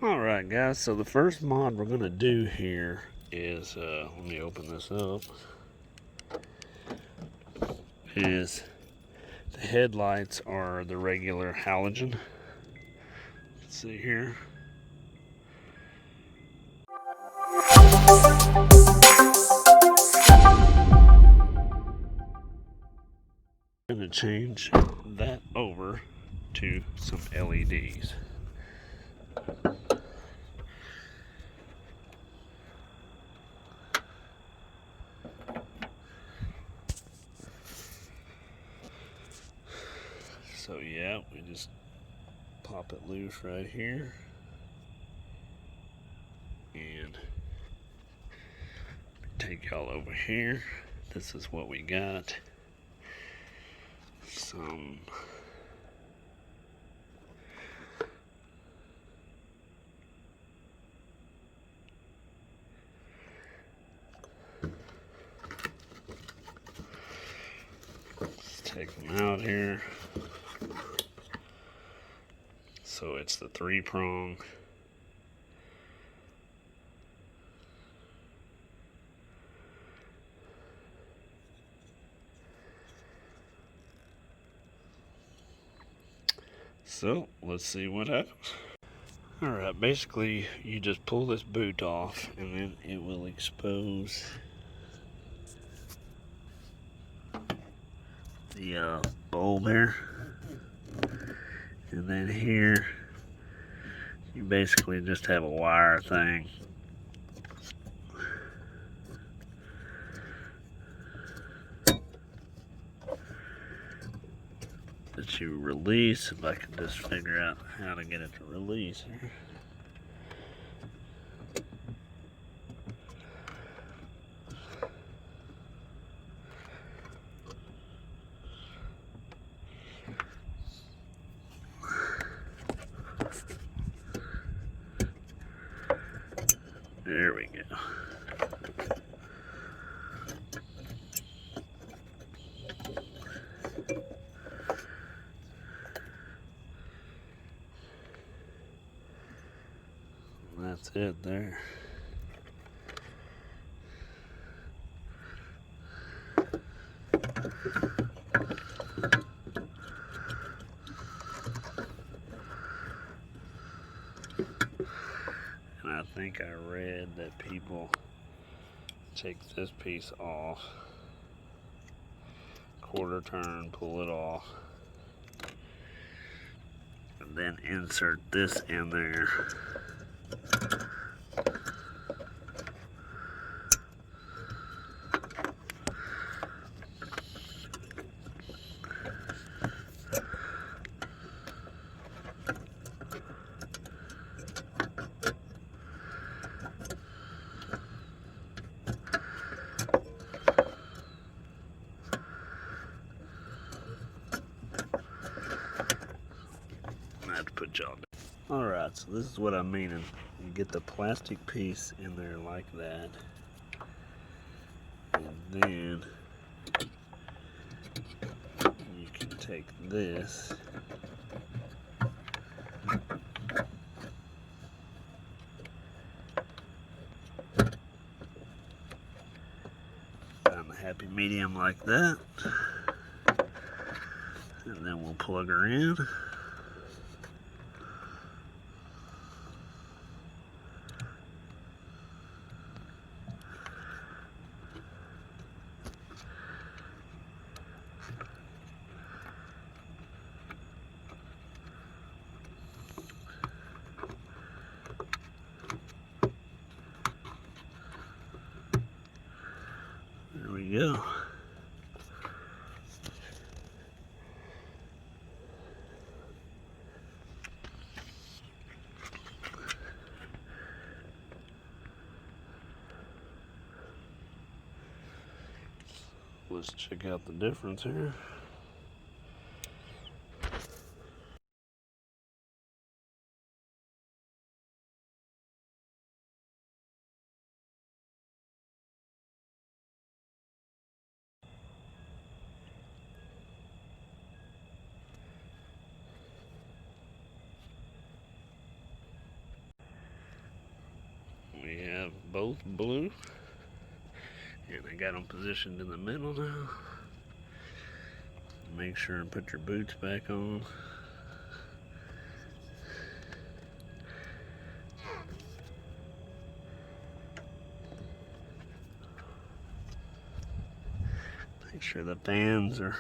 Alright guys, so the first mod we're going to do here is, let me open this up, is the headlights are the regular halogen. Let's see here. I'm going to change that over to some LEDs. So yeah, we just pop it loose right here, and take y'all over here. This is what we got. Some let's take them out here. So it's the 3-prong. So let's see what happens. Alright, basically you just pull this boot off and then it will expose the bulb here. And then here you basically just have a wire thing. That you release. If I can just figure out how to get it to release here. There we go. That's it there. And I think I read that people take this piece off, quarter turn, pull it off, and then insert this in there. I have to put y'all down. Alright, so this is what I'm meaning. You get the plastic piece in there like that. And then you can take this find the happy medium like that. And then we'll plug her in. There we go. Let's check out the difference here. We have both blue, and I got them positioned in the middle now. Make sure and put your boots back on. Make sure the fans are